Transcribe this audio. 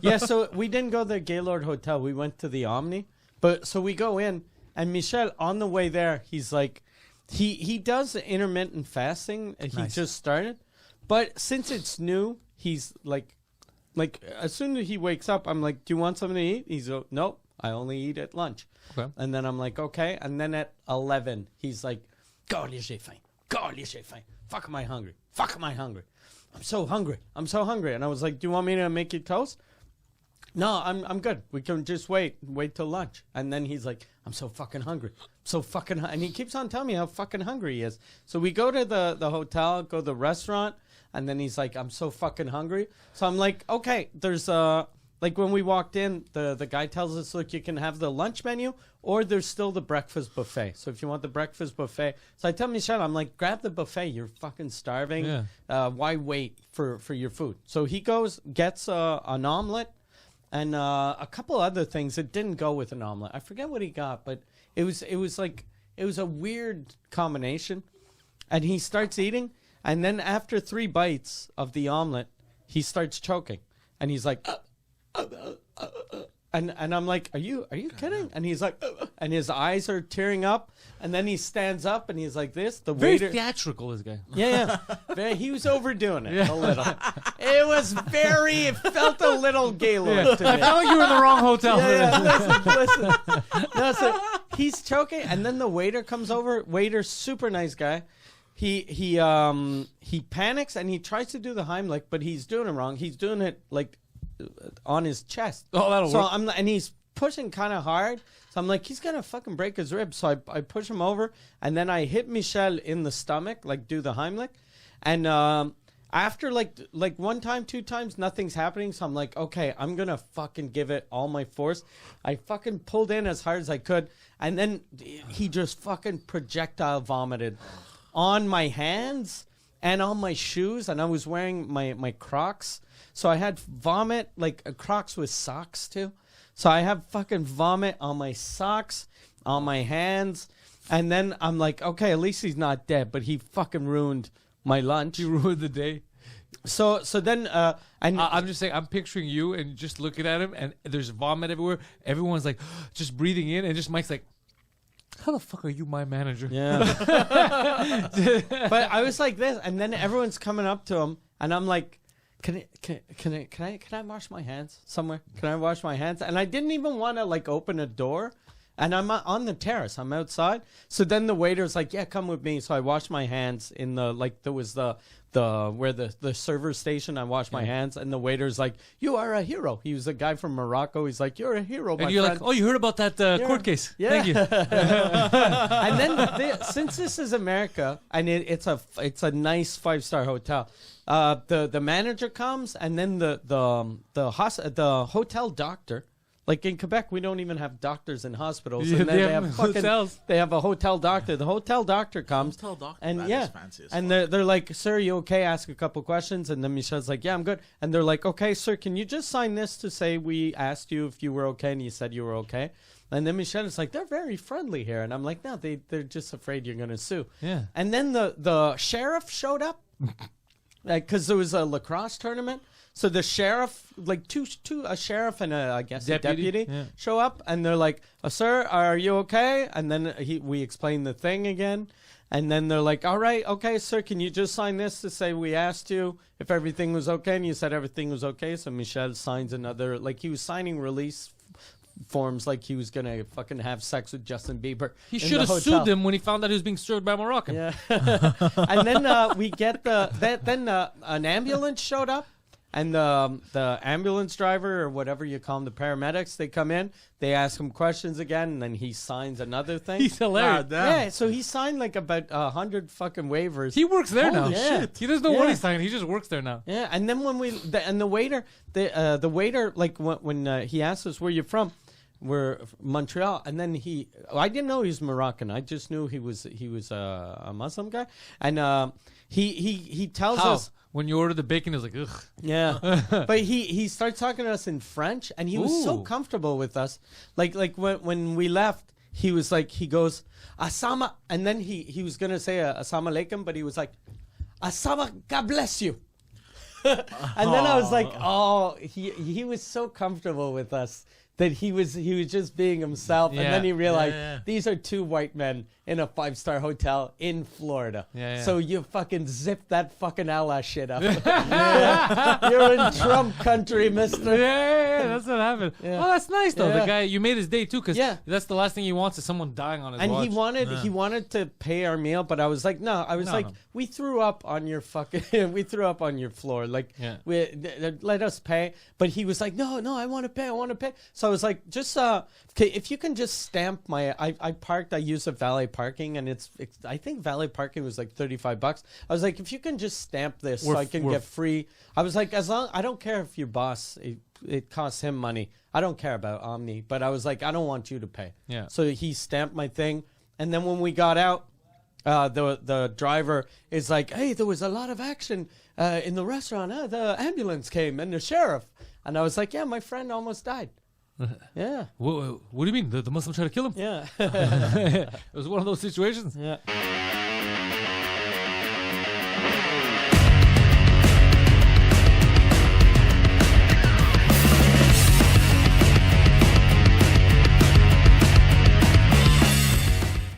Yeah, so we didn't go to the Gaylord Hotel. We went to the Omni. But so we go in, and Michel, on the way there, he's like, he does intermittent fasting. And he just started. But since it's new, he's like, as soon as he wakes up, I'm like, do you want something to eat? He's like, nope, I only eat at lunch. Okay. And then I'm like, okay. And then at 11, he's like, God, j'ai faim. God, j'ai faim. Fuck, am I hungry? Fuck, am I hungry? I'm so hungry. I'm so hungry. And I was like, do you want me to make you toast? No, I'm good. We can just wait till lunch. And then he's like, I'm so fucking hungry. So fucking and he keeps on telling me how fucking hungry he is. So we go to the hotel, go to the restaurant, and then he's like, I'm so fucking hungry. So I'm like, okay, there's like when we walked in, the guy tells us, look, you can have the lunch menu or there's still the breakfast buffet. So if you want the breakfast buffet. So I tell Michelle, I'm like, grab the buffet. You're fucking starving. Yeah. Why wait for your food? So he goes, gets an omelet and a couple other things. It didn't go with an omelet. I forget what he got, but it was a weird combination. And he starts eating. And then after 3 bites of the omelet, he starts choking. And he's like, and I'm like, are you kidding? And he's like, and his eyes are tearing up. And then he stands up and he's like this. The Very waiter, theatrical, this guy. yeah. He was overdoing it a little. It felt a little Gaylord to me. I felt like you were in the wrong hotel. Listen. No, so he's choking, and then the waiter comes over. Waiter, super nice guy. He panics and he tries to do the Heimlich, but he's doing it wrong. He's doing it like on his chest. Oh, that'll work. And he's pushing kind of hard. So I'm like, he's gonna fucking break his ribs. So I push him over, and then I hit Michel in the stomach, like do the Heimlich, and after like 1 time, 2 times, nothing's happening. So I'm like, okay, I'm gonna fucking give it all my force. I fucking pulled in as hard as I could, and then he just fucking projectile vomited on my hands and on my shoes, and I was wearing my Crocs. So I had vomit, like Crocs with socks too. So I have fucking vomit on my socks, on my hands. And then I'm like, okay, at least he's not dead, but he fucking ruined my lunch. You ruined the day. So then, I'm just saying, I'm picturing you and just looking at him, and there's vomit everywhere. Everyone's like, just breathing in, and just Mike's like, how the fuck are you my manager? Yeah. But I was like this, and then everyone's coming up to him, and I'm like, Can I wash my hands somewhere? Can I wash my hands? And I didn't even want to like open a door, and I'm on the terrace. I'm outside. So then the waiter's like, "Yeah, come with me." So I washed my hands in the there was the where the server station. I washed my hands, and the waiter's like, "You are a hero." He was a guy from Morocco. He's like, "You're a hero." And you're friend. like, "Oh, you heard about that court case? Yeah. Thank you." And then since this is America and it's a nice 5-star hotel. The manager comes, and then the hotel doctor. Like in Quebec, we don't even have doctors in hospitals. Yeah, and then they have hotels. They have a hotel doctor. The hotel doctor comes. Hotel doctor, and that yeah, is fancy as and fuck. they're like, "Sir, are you okay?" Ask a couple questions, and then Michel's like, "Yeah, I'm good." And they're like, "Okay, sir, can you just sign this to say we asked you if you were okay, and you said you were okay?" And then Michel is like, "They're very friendly here," and I'm like, "No, they're just afraid you're gonna sue." Yeah. And then the sheriff showed up. Because there was a lacrosse tournament, so the sheriff, like a sheriff and a deputy Yeah. show up, and they're like, "Sir, are you okay?" And then we explain the thing again, and then they're like, "All right, okay, sir, can you just sign this to say we asked you if everything was okay, and you said everything was okay?" So Michel signs another, like he was signing release forms, like he was gonna fucking have sex with Justin Bieber. He in should the have hotel. sued them when he found out he was being served by Moroccan. Yeah. And then we get an ambulance showed up, and the ambulance driver or whatever you call them, the paramedics, they come in, they ask him questions again, and then he signs another thing. He's hilarious. Yeah, so he signed like about 100 fucking waivers. He works there now. Holy shit. He doesn't know what Yeah. he's signing. He just works there now. Yeah, and then when the waiter, like when he asked us where you're from, we're Montreal, and then I didn't know he was Moroccan. I just knew he was a Muslim guy, and he tells How? us. When you order the bacon, it's like, ugh. Yeah, but he starts talking to us in French, and he was so Ooh. comfortable with us. Like when we left, he was like, he goes Assama, and then he was gonna say Assalamu alaikum, but he was like, Assama, God bless you. And then I was like, oh, he was so comfortable with us that he was just being himself. And Yeah. then he realized Yeah. these are two white men in a 5-star hotel in Florida. Yeah, yeah. So you fucking zip that fucking Allah shit up. You're in Trump country, mister. Yeah, that's what happened. Yeah. Oh, that's nice though. Yeah. The guy, you made his day too, because Yeah. that's the last thing he wants is someone dying on his And watch. he wanted to pay our meal, but I was like, no. I was No, like, no. we threw up on your fucking, we threw up on your floor. Like, Yeah. let us pay. But he was like, no, I want to pay. So I was like, just okay, if you can just stamp my, I parked. I used a valet parking, and it's I think valet parking was like $35. I was like, if you can just stamp this, so I can get free. I was like, as long I don't care if your boss. It costs him money. I don't care about Omni, but I was like, I don't want you to pay. Yeah. So he stamped my thing, and then when we got out, the driver is like, "Hey, there was a lot of action in the restaurant. The ambulance came and the sheriff." And I was like, "Yeah, my friend almost died." Yeah, What do you mean? The Muslim tried to kill him? yeah, It was one of those situations. yeah.